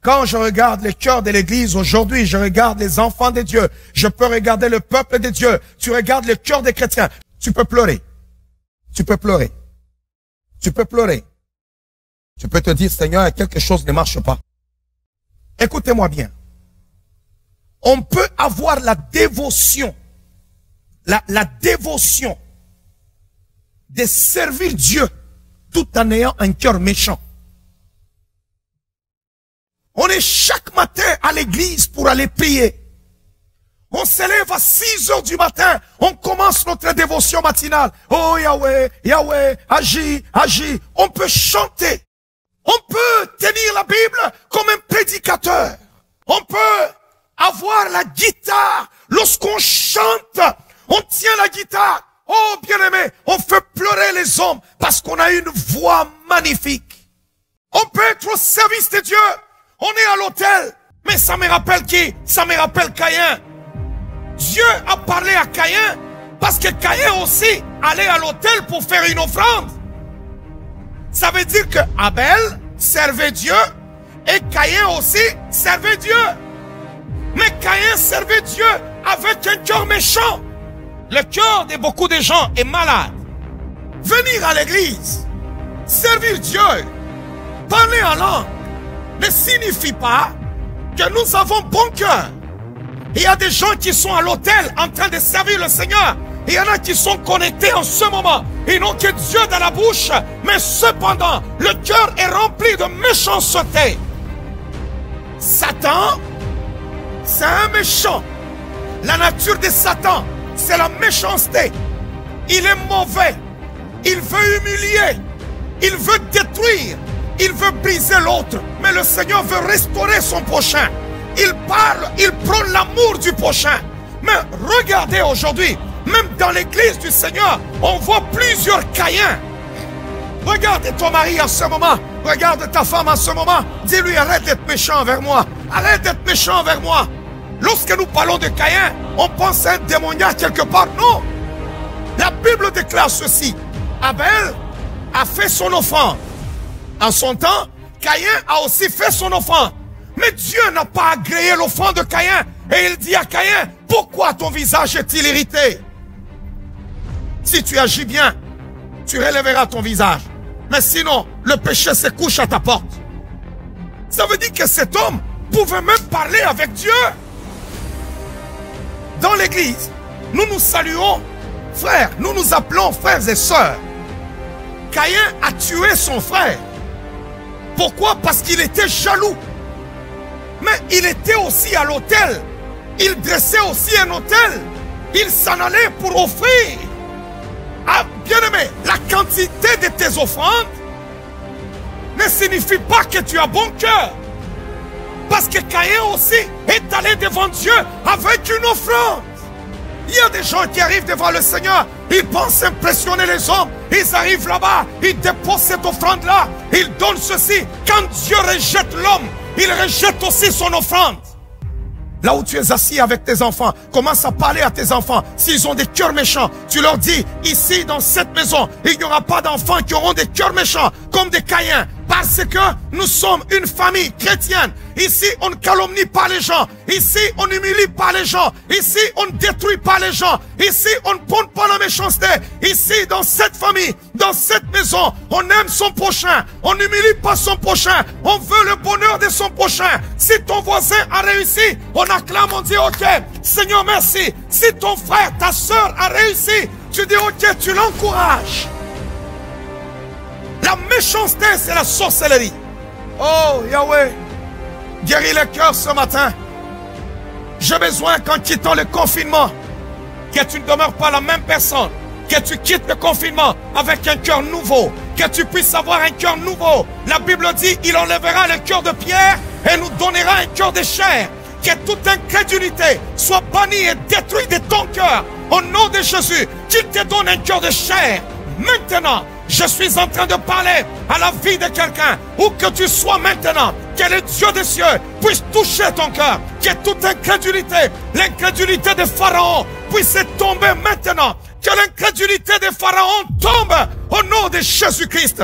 Quand je regarde les cœurs de l'église aujourd'hui, je regarde les enfants de Dieu. Je peux regarder le peuple de Dieu. Tu regardes le cœur des chrétiens. Tu peux pleurer. Tu peux pleurer. Tu peux pleurer. Tu peux te dire, Seigneur, quelque chose ne marche pas. Écoutez-moi bien. On peut avoir la dévotion, la dévotion de servir Dieu tout en ayant un cœur méchant. On est chaque matin à l'église pour aller prier. On se lève à 6 heures du matin. On commence notre dévotion matinale. Oh Yahweh, Yahweh, agis, agis. On peut chanter. On peut tenir la Bible comme un prédicateur. On peut avoir la guitare. Lorsqu'on chante, on tient la guitare. Oh bien-aimé, on fait pleurer les hommes parce qu'on a une voix magnifique. On peut être au service de Dieu. On est à l'autel. Mais ça me rappelle qui? Ça me rappelle Caïn. Dieu a parlé à Caïn parce que Caïn aussi allait à l'autel pour faire une offrande. Ça veut dire que Abel servait Dieu et Caïn aussi servait Dieu. Mais Caïn servait Dieu avec un cœur méchant. Le cœur de beaucoup de gens est malade. Venir à l'église, servir Dieu, parler en langue, ne signifie pas que nous avons bon cœur. Il y a des gens qui sont à l'autel en train de servir le Seigneur. Il y en a qui sont connectés en ce moment. Ils n'ont que Dieu dans la bouche. Mais cependant, le cœur est rempli de méchanceté. Satan, c'est un méchant. La nature de Satan, c'est la méchanceté. Il est mauvais. Il veut humilier. Il veut détruire. Il veut briser l'autre. Mais le Seigneur veut restaurer son prochain. Il parle, il prône l'amour du prochain. Mais regardez aujourd'hui, même dans l'église du Seigneur, on voit plusieurs Caïns. Regarde ton mari en ce moment. Regarde ta femme en ce moment. Dis-lui, arrête d'être méchant envers moi. Arrête d'être méchant envers moi. Lorsque nous parlons de Caïn, on pense à un démoniaque quelque part. Non. La Bible déclare ceci. Abel a fait son offrande. En son temps, Caïn a aussi fait son offrande. Mais Dieu n'a pas agréé l'offrande de Caïn. Et il dit à Caïn, pourquoi ton visage est-il irrité? Si tu agis bien, tu relèveras ton visage. Mais sinon, le péché se couche à ta porte. Ça veut dire que cet homme pouvait même parler avec Dieu. Dans l'église, nous nous saluons, frères, nous nous appelons frères et sœurs. Caïn a tué son frère. Pourquoi? Parce qu'il était jaloux. Mais il était aussi à l'autel. Il dressait aussi un autel. Il s'en allait pour offrir. Ah, bien-aimé, la quantité de tes offrandes ne signifie pas que tu as bon cœur. Parce que Caïn aussi est allé devant Dieu avec une offrande. Il y a des gens qui arrivent devant le Seigneur, ils pensent impressionner les hommes, ils arrivent là-bas, ils déposent cette offrande-là, ils donnent ceci. Quand Dieu rejette l'homme, il rejette aussi son offrande. Là où tu es assis avec tes enfants, commence à parler à tes enfants. S'ils ont des cœurs méchants, tu leur dis, ici dans cette maison, il n'y aura pas d'enfants qui auront des cœurs méchants comme des Caïns. Parce que nous sommes une famille chrétienne. Ici, on ne calomnie pas les gens. Ici, on n'humilie pas les gens. Ici, on ne détruit pas les gens. Ici, on ne prône pas la méchanceté. Ici, dans cette famille, dans cette maison, on aime son prochain. On n'humilie pas son prochain. On veut le bonheur de son prochain. Si ton voisin a réussi, on acclame, on dit, ok, Seigneur, merci. Si ton frère, ta soeur a réussi, tu dis, ok, tu l'encourages. La méchanceté, c'est la sorcellerie. Oh, Yahweh, guéris le cœur ce matin. J'ai besoin qu'en quittant le confinement, que tu ne demeures pas la même personne, que tu quittes le confinement avec un cœur nouveau, que tu puisses avoir un cœur nouveau. La Bible dit, il enlèvera le cœur de pierre et nous donnera un cœur de chair. Que toute incrédulité soit bannie et détruite de ton cœur. Au nom de Jésus, qu'il te donne un cœur de chair. Maintenant, je suis en train de parler à la vie de quelqu'un. Où que tu sois maintenant, que le Dieu des cieux puisse toucher ton cœur. Que toute incrédulité, l'incrédulité de Pharaon puisse tomber maintenant. Que l'incrédulité de Pharaon tombe au nom de Jésus-Christ.